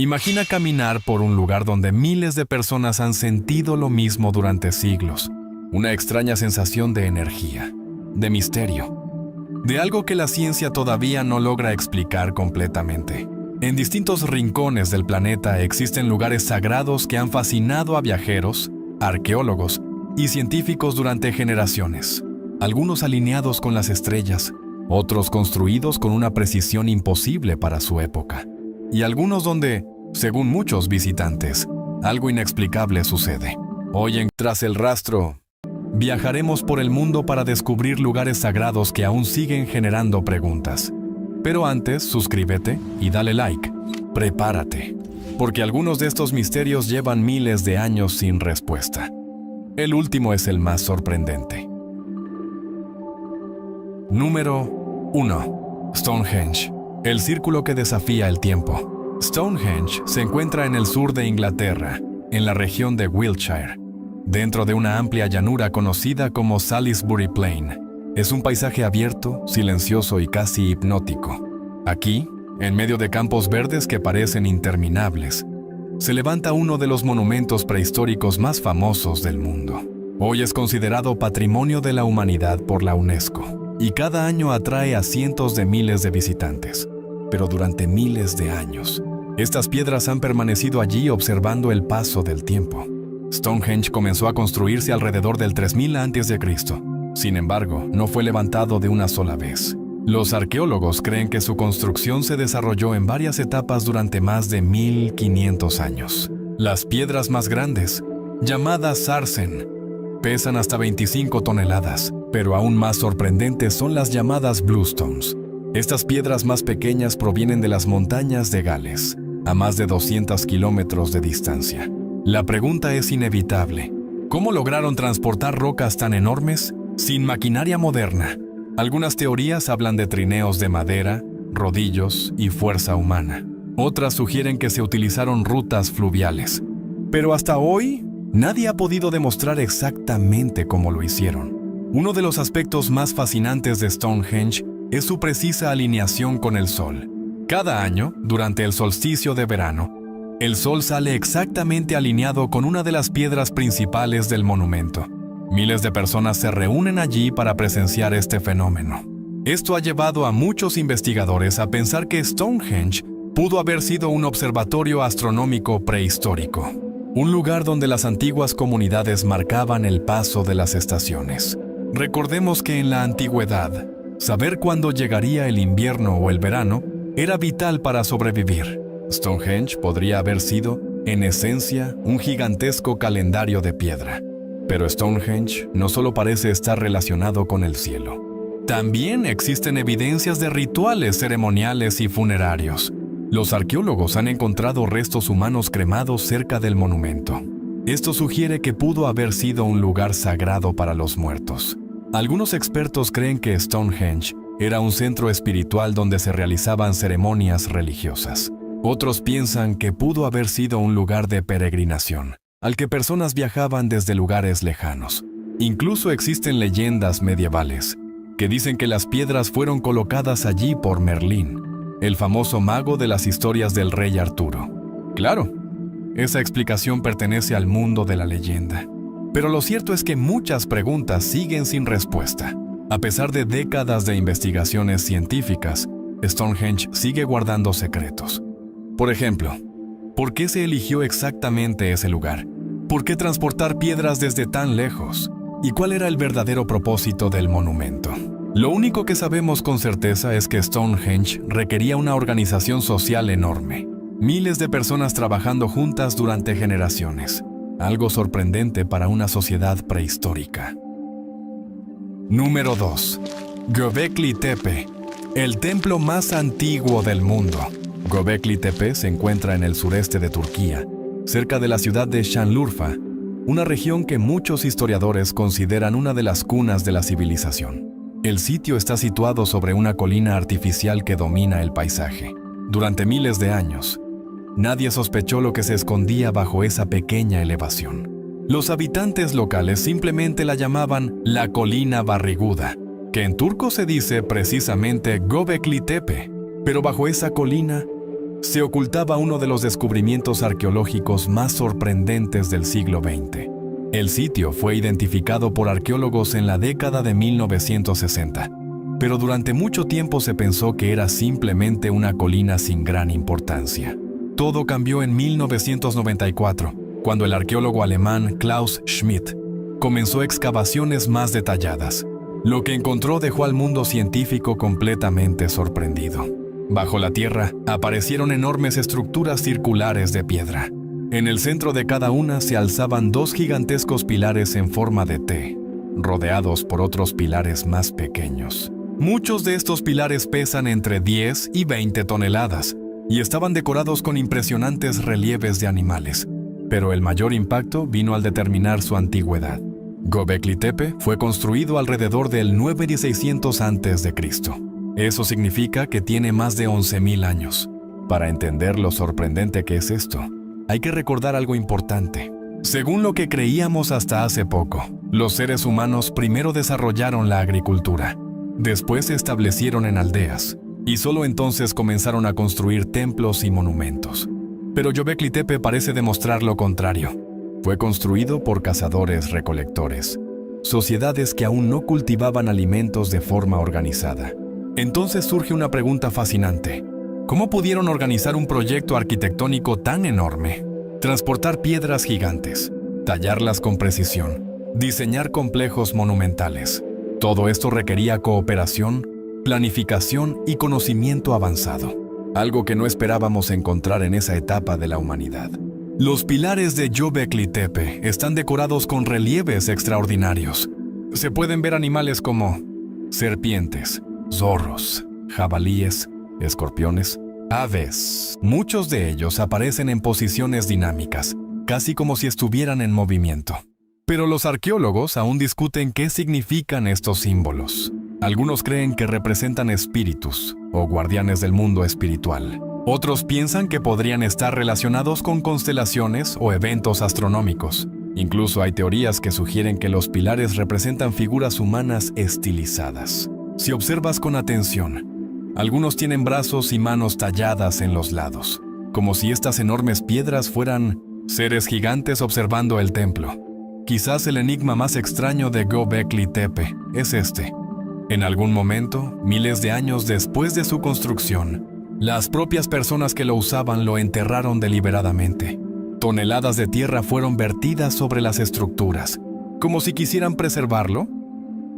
Imagina caminar por un lugar donde miles de personas han sentido lo mismo durante siglos. Una extraña sensación de energía, de misterio, de algo que la ciencia todavía no logra explicar completamente. En distintos rincones del planeta existen lugares sagrados que han fascinado a viajeros, arqueólogos y científicos durante generaciones. Algunos alineados con las estrellas, otros construidos con una precisión imposible para su época. Y algunos donde, según muchos visitantes, algo inexplicable sucede. Hoy en Tras el Rastro, viajaremos por el mundo para descubrir lugares sagrados que aún siguen generando preguntas. Pero antes, suscríbete y dale like. Prepárate, porque algunos de estos misterios llevan miles de años sin respuesta. El último es el más sorprendente. Número 1. Stonehenge, el círculo que desafía el tiempo. Stonehenge se encuentra en el sur de Inglaterra, en la región de Wiltshire, dentro de una amplia llanura conocida como Salisbury Plain. Es un paisaje abierto, silencioso y casi hipnótico. Aquí, en medio de campos verdes que parecen interminables, se levanta uno de los monumentos prehistóricos más famosos del mundo. Hoy es considerado Patrimonio de la Humanidad por la UNESCO y cada año atrae a cientos de miles de visitantes. Pero durante miles de años, estas piedras han permanecido allí observando el paso del tiempo. Stonehenge comenzó a construirse alrededor del 3000 a.C. Sin embargo, no fue levantado de una sola vez. Los arqueólogos creen que su construcción se desarrolló en varias etapas durante más de 1500 años. Las piedras más grandes, llamadas sarsen, pesan hasta 25 toneladas, pero aún más sorprendentes son las llamadas bluestones. Estas piedras más pequeñas provienen de las montañas de Gales, a más de 200 kilómetros de distancia. La pregunta es inevitable. ¿Cómo lograron transportar rocas tan enormes sin maquinaria moderna? Algunas teorías hablan de trineos de madera, rodillos y fuerza humana. Otras sugieren que se utilizaron rutas fluviales. Pero hasta hoy, nadie ha podido demostrar exactamente cómo lo hicieron. Uno de los aspectos más fascinantes de Stonehenge es su precisa alineación con el Sol. Cada año, durante el solsticio de verano, el Sol sale exactamente alineado con una de las piedras principales del monumento. Miles de personas se reúnen allí para presenciar este fenómeno. Esto ha llevado a muchos investigadores a pensar que Stonehenge pudo haber sido un observatorio astronómico prehistórico, un lugar donde las antiguas comunidades marcaban el paso de las estaciones. Recordemos que en la antigüedad, saber cuándo llegaría el invierno o el verano era vital para sobrevivir. Stonehenge podría haber sido, en esencia, un gigantesco calendario de piedra. Pero Stonehenge no solo parece estar relacionado con el cielo. También existen evidencias de rituales ceremoniales y funerarios. Los arqueólogos han encontrado restos humanos cremados cerca del monumento. Esto sugiere que pudo haber sido un lugar sagrado para los muertos. Algunos expertos creen que Stonehenge era un centro espiritual donde se realizaban ceremonias religiosas. Otros piensan que pudo haber sido un lugar de peregrinación, al que personas viajaban desde lugares lejanos. Incluso existen leyendas medievales que dicen que las piedras fueron colocadas allí por Merlín, el famoso mago de las historias del rey Arturo. Claro, esa explicación pertenece al mundo de la leyenda. Pero lo cierto es que muchas preguntas siguen sin respuesta. A pesar de décadas de investigaciones científicas, Stonehenge sigue guardando secretos. Por ejemplo, ¿por qué se eligió exactamente ese lugar? ¿Por qué transportar piedras desde tan lejos? ¿Y cuál era el verdadero propósito del monumento? Lo único que sabemos con certeza es que Stonehenge requería una organización social enorme. Miles de personas trabajando juntas durante generaciones. Algo sorprendente para una sociedad prehistórica. Número 2. Göbekli Tepe, el templo más antiguo del mundo. Göbekli Tepe se encuentra en el sureste de Turquía, cerca de la ciudad de Şanlıurfa, una región que muchos historiadores consideran una de las cunas de la civilización. El sitio está situado sobre una colina artificial que domina el paisaje. Durante miles de años, nadie sospechó lo que se escondía bajo esa pequeña elevación. Los habitantes locales simplemente la llamaban la colina barriguda, que en turco se dice precisamente Göbekli Tepe. Pero bajo esa colina se ocultaba uno de los descubrimientos arqueológicos más sorprendentes del siglo XX. El sitio fue identificado por arqueólogos en la década de 1960, pero durante mucho tiempo se pensó que era simplemente una colina sin gran importancia. Todo cambió en 1994, cuando el arqueólogo alemán Klaus Schmidt comenzó excavaciones más detalladas. Lo que encontró dejó al mundo científico completamente sorprendido. Bajo la tierra aparecieron enormes estructuras circulares de piedra. En el centro de cada una se alzaban dos gigantescos pilares en forma de T, rodeados por otros pilares más pequeños. Muchos de estos pilares pesan entre 10 y 20 toneladas y estaban decorados con impresionantes relieves de animales. Pero el mayor impacto vino al determinar su antigüedad. Göbekli Tepe fue construido alrededor del 9600 a.C. Eso significa que tiene más de 11.000 años. Para entender lo sorprendente que es esto, hay que recordar algo importante. Según lo que creíamos hasta hace poco, los seres humanos primero desarrollaron la agricultura, después se establecieron en aldeas, y solo entonces comenzaron a construir templos y monumentos. Pero Göbekli Tepe parece demostrar lo contrario. Fue construido por cazadores-recolectores, sociedades que aún no cultivaban alimentos de forma organizada. Entonces surge una pregunta fascinante. ¿Cómo pudieron organizar un proyecto arquitectónico tan enorme? Transportar piedras gigantes, tallarlas con precisión, diseñar complejos monumentales. Todo esto requería cooperación, planificación y conocimiento avanzado, algo que no esperábamos encontrar en esa etapa de la humanidad. Los pilares de Göbekli Tepe están decorados con relieves extraordinarios. Se pueden ver animales como serpientes, zorros, jabalíes, escorpiones, aves. Muchos de ellos aparecen en posiciones dinámicas, casi como si estuvieran en movimiento. Pero los arqueólogos aún discuten qué significan estos símbolos. Algunos creen que representan espíritus o guardianes del mundo espiritual. Otros piensan que podrían estar relacionados con constelaciones o eventos astronómicos. Incluso hay teorías que sugieren que los pilares representan figuras humanas estilizadas. Si observas con atención, algunos tienen brazos y manos talladas en los lados, como si estas enormes piedras fueran seres gigantes observando el templo. Quizás el enigma más extraño de Göbekli Tepe es este. En algún momento, miles de años después de su construcción, las propias personas que lo usaban lo enterraron deliberadamente. Toneladas de tierra fueron vertidas sobre las estructuras, como si quisieran preservarlo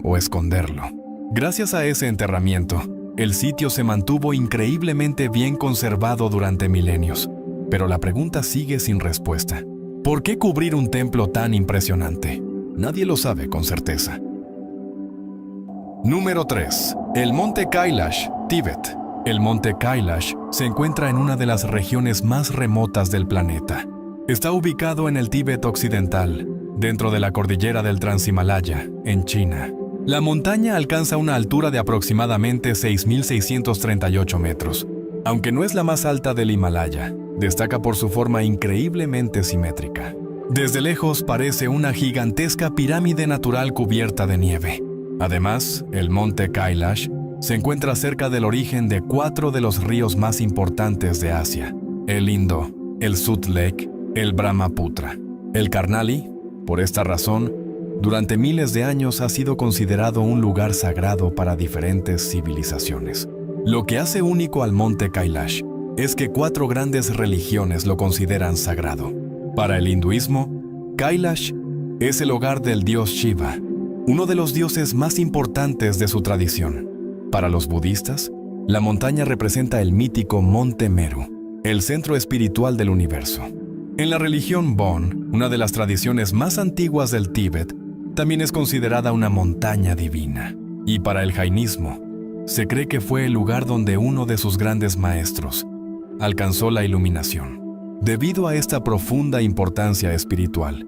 o esconderlo. Gracias a ese enterramiento, el sitio se mantuvo increíblemente bien conservado durante milenios. Pero la pregunta sigue sin respuesta. ¿Por qué cubrir un templo tan impresionante? Nadie lo sabe con certeza. Número 3. El Monte Kailash, Tíbet. El Monte Kailash se encuentra en una de las regiones más remotas del planeta. Está ubicado en el Tíbet occidental, dentro de la cordillera del Transhimalaya, en China. La montaña alcanza una altura de aproximadamente 6.638 metros. Aunque no es la más alta del Himalaya, destaca por su forma increíblemente simétrica. Desde lejos parece una gigantesca pirámide natural cubierta de nieve. Además, el Monte Kailash se encuentra cerca del origen de 4 de los ríos más importantes de Asia: el Indo, el Sutlej, el Brahmaputra. El Karnali, por esta razón, durante miles de años ha sido considerado un lugar sagrado para diferentes civilizaciones. Lo que hace único al Monte Kailash es que 4 grandes religiones lo consideran sagrado. Para el hinduismo, Kailash es el hogar del dios Shiva, uno de los dioses más importantes de su tradición. Para los budistas, la montaña representa el mítico Monte Meru, el centro espiritual del universo. En la religión Bon, una de las tradiciones más antiguas del Tíbet, también es considerada una montaña divina. Y para el jainismo, se cree que fue el lugar donde uno de sus grandes maestros alcanzó la iluminación. Debido a esta profunda importancia espiritual,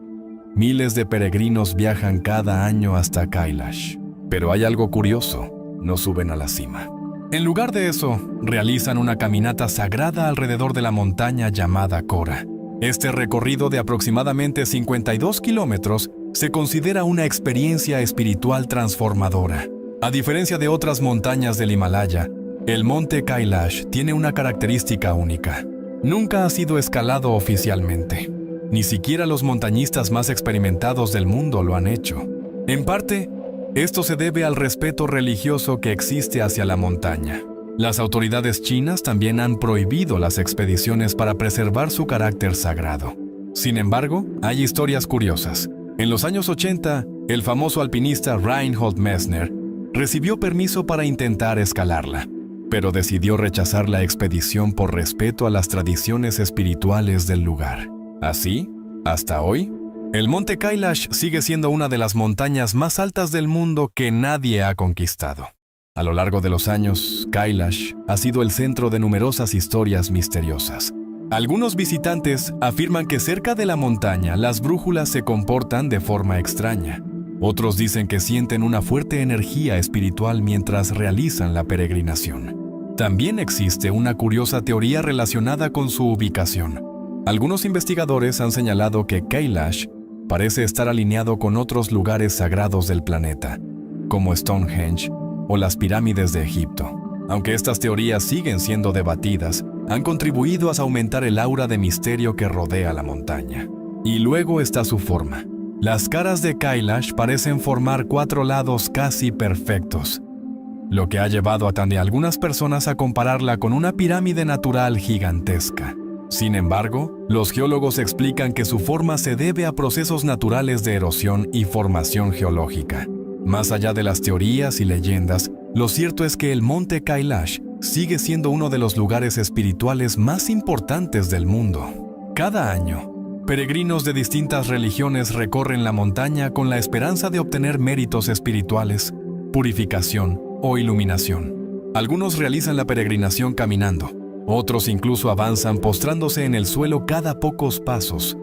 miles de peregrinos viajan cada año hasta Kailash. Pero hay algo curioso: no suben a la cima. En lugar de eso, realizan una caminata sagrada alrededor de la montaña llamada Kora. Este recorrido de aproximadamente 52 kilómetros se considera una experiencia espiritual transformadora. A diferencia de otras montañas del Himalaya, El monte Kailash tiene una característica única. Nunca ha sido escalado oficialmente. Ni siquiera los montañistas más experimentados del mundo lo han hecho. En parte, esto se debe al respeto religioso que existe hacia la montaña. Las autoridades chinas también han prohibido las expediciones para preservar su carácter sagrado. Sin embargo, hay historias curiosas. En los años 80, el famoso alpinista Reinhold Messner recibió permiso para intentar escalarla, pero decidió rechazar la expedición por respeto a las tradiciones espirituales del lugar. Así, hasta hoy, el monte Kailash sigue siendo una de las montañas más altas del mundo que nadie ha conquistado. A lo largo de los años, Kailash ha sido el centro de numerosas historias misteriosas. Algunos visitantes afirman que cerca de la montaña las brújulas se comportan de forma extraña. Otros dicen que sienten una fuerte energía espiritual mientras realizan la peregrinación. También existe una curiosa teoría relacionada con su ubicación. Algunos investigadores han señalado que Kailash parece estar alineado con otros lugares sagrados del planeta, como Stonehenge o las pirámides de Egipto. Aunque estas teorías siguen siendo debatidas, han contribuido a aumentar el aura de misterio que rodea la montaña. Y luego está su forma. Las caras de Kailash parecen formar 4 lados casi perfectos, lo que ha llevado a algunas personas a compararla con una pirámide natural gigantesca. Sin embargo, los geólogos explican que su forma se debe a procesos naturales de erosión y formación geológica. Más allá de las teorías y leyendas, lo cierto es que el monte Kailash sigue siendo uno de los lugares espirituales más importantes del mundo. Cada año, peregrinos de distintas religiones recorren la montaña con la esperanza de obtener méritos espirituales, purificación o iluminación. Algunos realizan la peregrinación caminando, otros incluso avanzan postrándose en el suelo cada pocos pasos,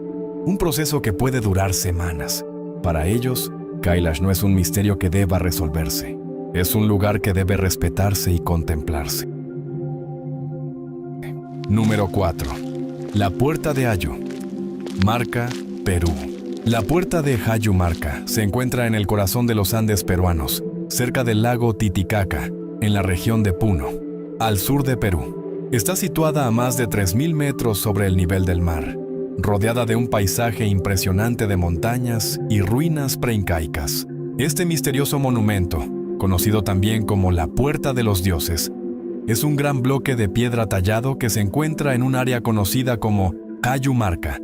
un proceso que puede durar semanas. Para ellos, Kailash no es un misterio que deba resolverse, es un lugar que debe respetarse y contemplarse. Número 4. La Puerta de Hayu Marca, Perú. La Puerta de Hayu Marca se encuentra en el corazón de los Andes peruanos, cerca del lago Titicaca, en la región de Puno, al sur de Perú. Está situada a más de 3.000 metros sobre el nivel del mar, rodeada de un paisaje impresionante de montañas y ruinas preincaicas. Este misterioso monumento, conocido también como la Puerta de los Dioses, es un gran bloque de piedra tallado que se encuentra en un área conocida como Hayu Marca,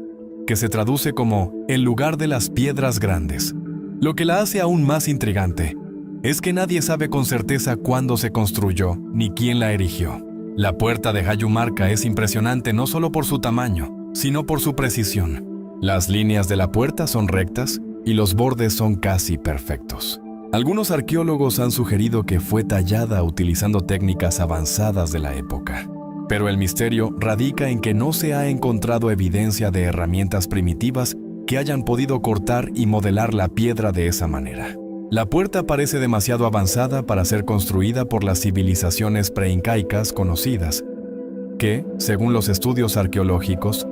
que se traduce como el lugar de las piedras grandes. Lo que la hace aún más intrigante es que nadie sabe con certeza cuándo se construyó ni quién la erigió. La Puerta de Hayu Marca es impresionante no solo por su tamaño, sino por su precisión. Las líneas de la puerta son rectas y los bordes son casi perfectos. Algunos arqueólogos han sugerido que fue tallada utilizando técnicas avanzadas de la época. Pero el misterio radica en que no se ha encontrado evidencia de herramientas primitivas que hayan podido cortar y modelar la piedra de esa manera. La puerta parece demasiado avanzada para ser construida por las civilizaciones preincaicas conocidas, que, según los estudios arqueológicos,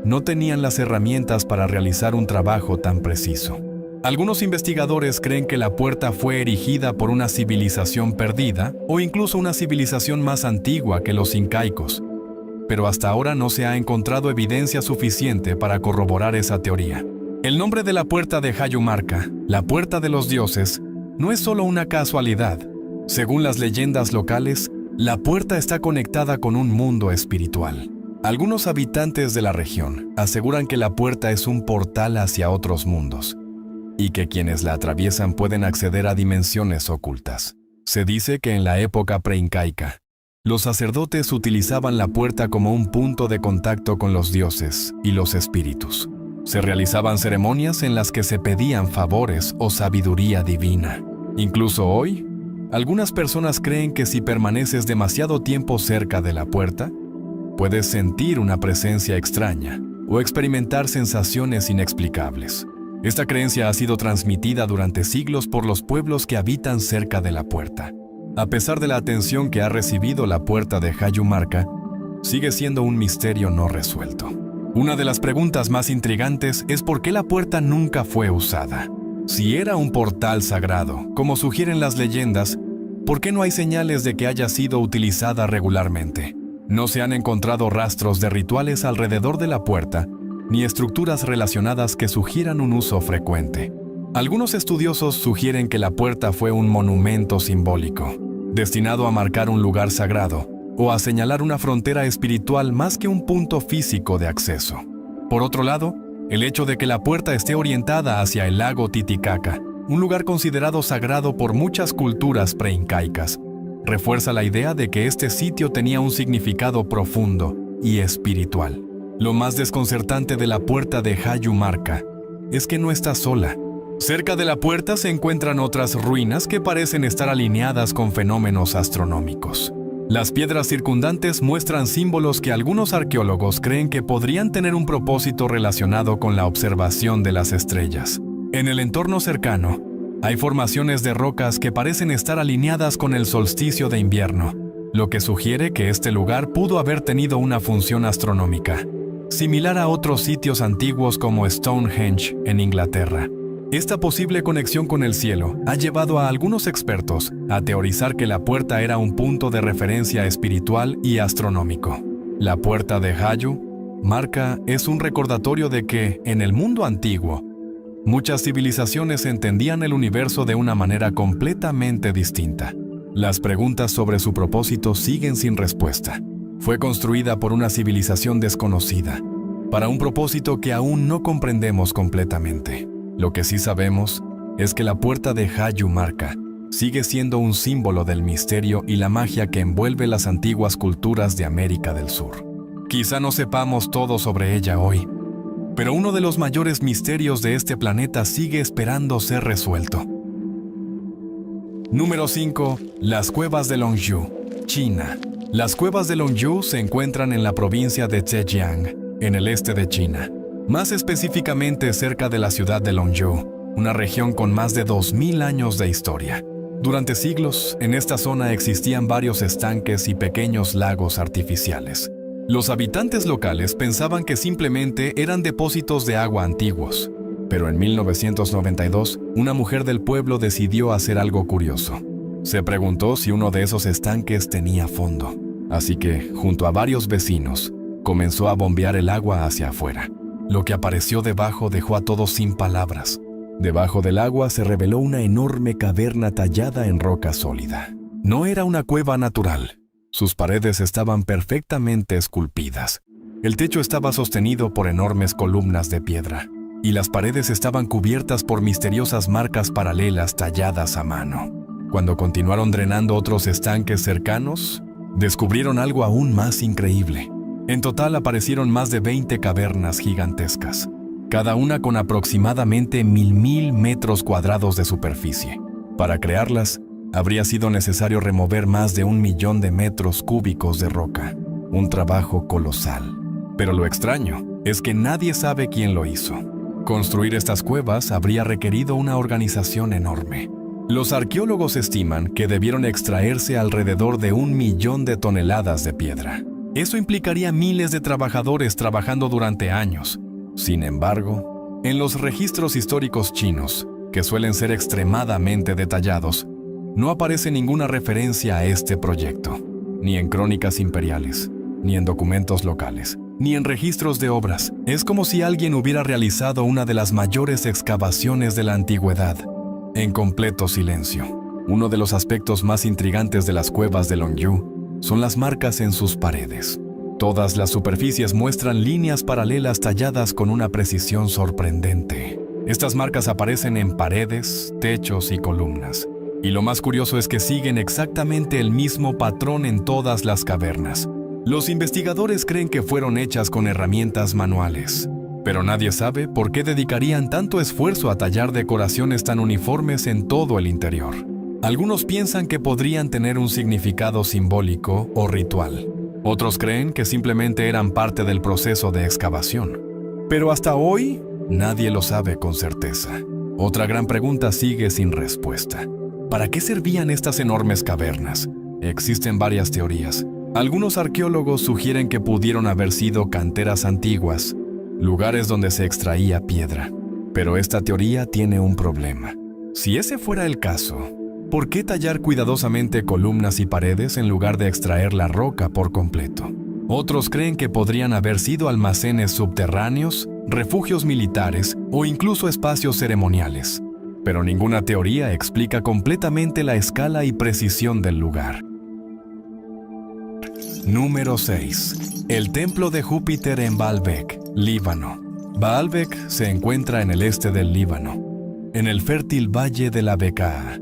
no tenían las herramientas para realizar un trabajo tan preciso. Algunos investigadores creen que la puerta fue erigida por una civilización perdida o incluso una civilización más antigua que los incaicos, pero hasta ahora no se ha encontrado evidencia suficiente para corroborar esa teoría. El nombre de la Puerta de Hayu Marca, la Puerta de los Dioses, no es solo una casualidad. Según las leyendas locales, la puerta está conectada con un mundo espiritual. Algunos habitantes de la región aseguran que la puerta es un portal hacia otros mundos y que quienes la atraviesan pueden acceder a dimensiones ocultas. Se dice que en la época preincaica, los sacerdotes utilizaban la puerta como un punto de contacto con los dioses y los espíritus. Se realizaban ceremonias en las que se pedían favores o sabiduría divina. Incluso hoy, algunas personas creen que si permaneces demasiado tiempo cerca de la puerta, puedes sentir una presencia extraña o experimentar sensaciones inexplicables. Esta creencia ha sido transmitida durante siglos por los pueblos que habitan cerca de la puerta. A pesar de la atención que ha recibido la Puerta de Hayu Marca, sigue siendo un misterio no resuelto. Una de las preguntas más intrigantes es por qué la puerta nunca fue usada. Si era un portal sagrado, como sugieren las leyendas, ¿Por qué no hay señales de que haya sido utilizada regularmente? No se han encontrado rastros de rituales alrededor de la puerta, ni estructuras relacionadas que sugieran un uso frecuente. Algunos estudiosos sugieren que la puerta fue un monumento simbólico, destinado a marcar un lugar sagrado o a señalar una frontera espiritual más que un punto físico de acceso. Por otro lado, el hecho de que la puerta esté orientada hacia el lago Titicaca, un lugar considerado sagrado por muchas culturas preincaicas, refuerza la idea de que este sitio tenía un significado profundo y espiritual. Lo más desconcertante de la puerta de Hayumarca es que no está sola. Cerca de la puerta se encuentran otras ruinas que parecen estar alineadas con fenómenos astronómicos. Las piedras circundantes muestran símbolos que algunos arqueólogos creen que podrían tener un propósito relacionado con la observación de las estrellas. En el entorno cercano, hay formaciones de rocas que parecen estar alineadas con el solsticio de invierno, lo que sugiere que este lugar pudo haber tenido una función astronómica, similar a otros sitios antiguos como Stonehenge en Inglaterra. Esta posible conexión con el cielo ha llevado a algunos expertos a teorizar que la puerta era un punto de referencia espiritual y astronómico. La puerta de Hayumarca es un recordatorio de que, en el mundo antiguo, muchas civilizaciones entendían el universo de una manera completamente distinta. Las preguntas sobre su propósito siguen sin respuesta. Fue construida por una civilización desconocida, para un propósito que aún no comprendemos completamente. Lo que sí sabemos es que la puerta de Hayumarca sigue siendo un símbolo del misterio y la magia que envuelve las antiguas culturas de América del Sur. Quizá no sepamos todo sobre ella hoy, pero uno de los mayores misterios de este planeta sigue esperando ser resuelto. Número 5. Las cuevas de Longzhou, China. Las cuevas de Longzhou se encuentran en la provincia de Zhejiang, en el este de China. Más específicamente cerca de la ciudad de Longzhou, una región con más de 2000 años de historia. Durante siglos, en esta zona existían varios estanques y pequeños lagos artificiales. Los habitantes locales pensaban que simplemente eran depósitos de agua antiguos, pero en 1992, una mujer del pueblo decidió hacer algo curioso. Se preguntó si uno de esos estanques tenía fondo, así que, junto a varios vecinos, comenzó a bombear el agua hacia afuera. Lo que apareció debajo dejó a todos sin palabras. Debajo del agua se reveló una enorme caverna tallada en roca sólida. No era una cueva natural. Sus paredes estaban perfectamente esculpidas. El techo estaba sostenido por enormes columnas de piedra, y las paredes estaban cubiertas por misteriosas marcas paralelas talladas a mano. Cuando continuaron drenando otros estanques cercanos, descubrieron algo aún más increíble. En total aparecieron más de 20 cavernas gigantescas, cada una con aproximadamente 1000 metros cuadrados de superficie. Para crearlas, habría sido necesario remover más de 1 millón de metros cúbicos de roca, un trabajo colosal. Pero lo extraño es que nadie sabe quién lo hizo. Construir estas cuevas habría requerido una organización enorme. Los arqueólogos estiman que debieron extraerse alrededor de 1 millón de toneladas de piedra. Eso implicaría miles de trabajadores trabajando durante años. Sin embargo, en los registros históricos chinos, que suelen ser extremadamente detallados, no aparece ninguna referencia a este proyecto, ni en crónicas imperiales, ni en documentos locales, ni en registros de obras. Es como si alguien hubiera realizado una de las mayores excavaciones de la antigüedad, en completo silencio. Uno de los aspectos más intrigantes de las cuevas de Longzhou son las marcas en sus paredes. Todas las superficies muestran líneas paralelas talladas con una precisión sorprendente. Estas marcas aparecen en paredes, techos y columnas. Y lo más curioso es que siguen exactamente el mismo patrón en todas las cavernas. Los investigadores creen que fueron hechas con herramientas manuales, pero nadie sabe por qué dedicarían tanto esfuerzo a tallar decoraciones tan uniformes en todo el interior. Algunos piensan que podrían tener un significado simbólico o ritual. Otros creen que simplemente eran parte del proceso de excavación. Pero hasta hoy, nadie lo sabe con certeza. Otra gran pregunta sigue sin respuesta. ¿Para qué servían estas enormes cavernas? Existen varias teorías. Algunos arqueólogos sugieren que pudieron haber sido canteras antiguas, lugares donde se extraía piedra. Pero esta teoría tiene un problema. Si ese fuera el caso, ¿Por qué tallar cuidadosamente columnas y paredes en lugar de extraer la roca por completo? Otros creen que podrían haber sido almacenes subterráneos, refugios militares o incluso espacios ceremoniales. Pero ninguna teoría explica completamente la escala y precisión del lugar. Número 6. El templo de Júpiter en Baalbek, Líbano. Baalbek se encuentra en el este del Líbano, en el fértil valle de la Bekaa,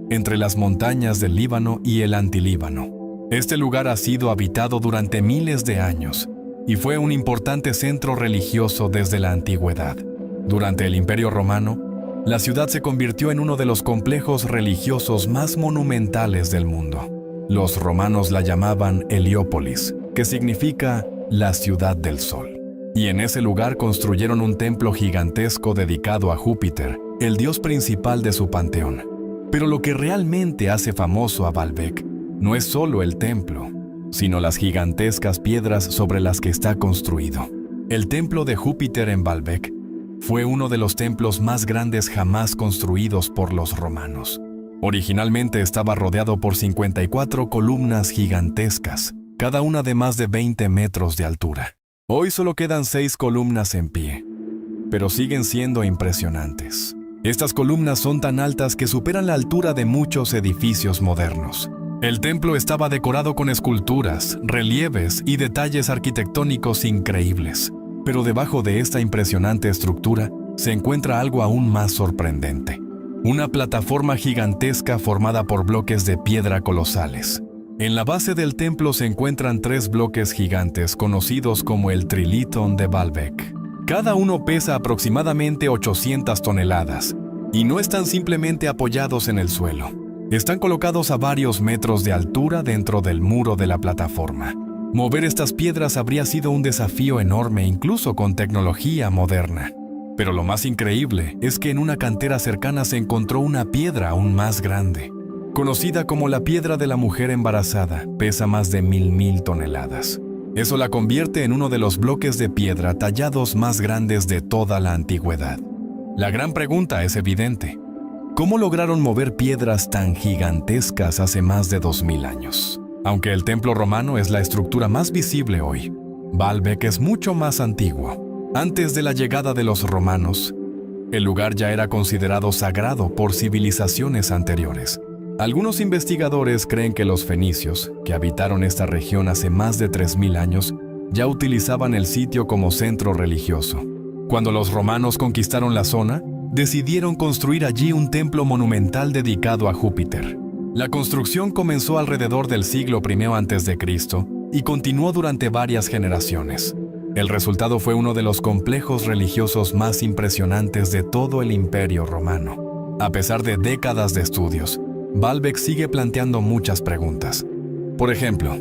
entre las montañas del Líbano y el Antilíbano. Este lugar ha sido habitado durante miles de años y fue un importante centro religioso desde la antigüedad. Durante el Imperio Romano, la ciudad se convirtió en uno de los complejos religiosos más monumentales del mundo. Los romanos la llamaban Heliópolis, que significa la ciudad del sol. Y en ese lugar construyeron un templo gigantesco dedicado a Júpiter, el dios principal de su panteón. Pero lo que realmente hace famoso a Baalbek no es solo el templo, sino las gigantescas piedras sobre las que está construido. El templo de Júpiter en Baalbek fue uno de los templos más grandes jamás construidos por los romanos. Originalmente estaba rodeado por 54 columnas gigantescas, cada una de más de 20 metros de altura. Hoy solo quedan 6 columnas en pie, pero siguen siendo impresionantes. Estas columnas son tan altas que superan la altura de muchos edificios modernos. El templo estaba decorado con esculturas, relieves y detalles arquitectónicos increíbles. Pero debajo de esta impresionante estructura se encuentra algo aún más sorprendente. Una plataforma gigantesca formada por bloques de piedra colosales. En la base del templo se encuentran 3 bloques gigantes conocidos como el Trilithon de Baalbek. Cada uno pesa aproximadamente 800 toneladas y no están simplemente apoyados en el suelo. Están colocados a varios metros de altura dentro del muro de la plataforma. Mover estas piedras habría sido un desafío enorme incluso con tecnología moderna. Pero lo más increíble es que en una cantera cercana se encontró una piedra aún más grande. Conocida como la piedra de la mujer embarazada, pesa más de 1000 toneladas. Eso la convierte en uno de los bloques de piedra tallados más grandes de toda la antigüedad. La gran pregunta es evidente. ¿Cómo lograron mover piedras tan gigantescas hace más de 2000 años? Aunque el templo romano es la estructura más visible hoy, Baalbek es mucho más antiguo. Antes de la llegada de los romanos, el lugar ya era considerado sagrado por civilizaciones anteriores. Algunos investigadores creen que los fenicios, que habitaron esta región hace más de 3000 años, ya utilizaban el sitio como centro religioso. Cuando los romanos conquistaron la zona, decidieron construir allí un templo monumental dedicado a Júpiter. La construcción comenzó alrededor del siglo I a.C. y continuó durante varias generaciones. El resultado fue uno de los complejos religiosos más impresionantes de todo el Imperio Romano. A pesar de décadas de estudios, Baalbek sigue planteando muchas preguntas. Por ejemplo,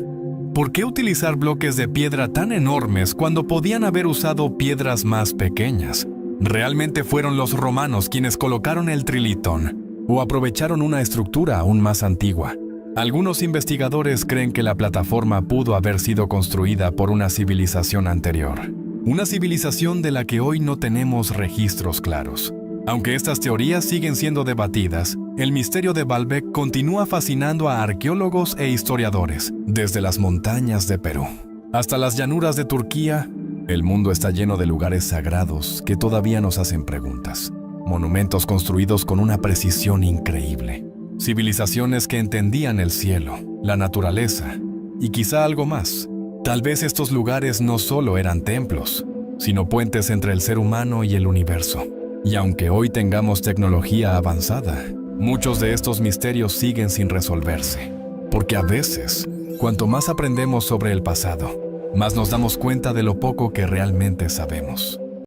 ¿por qué utilizar bloques de piedra tan enormes cuando podían haber usado piedras más pequeñas? ¿Realmente fueron los romanos quienes colocaron el Trilithon o aprovecharon una estructura aún más antigua? Algunos investigadores creen que la plataforma pudo haber sido construida por una civilización anterior, una civilización de la que hoy no tenemos registros claros. Aunque estas teorías siguen siendo debatidas, el misterio de Baalbek continúa fascinando a arqueólogos e historiadores, desde las montañas de Perú hasta las llanuras de Turquía. El mundo está lleno de lugares sagrados que todavía nos hacen preguntas, monumentos construidos con una precisión increíble. Civilizaciones que entendían el cielo, la naturaleza y quizá algo más. Tal vez estos lugares no solo eran templos, sino puentes entre el ser humano y el universo. Y aunque hoy tengamos tecnología avanzada, muchos de estos misterios siguen sin resolverse. Porque a veces, cuanto más aprendemos sobre el pasado, más nos damos cuenta de lo poco que realmente sabemos.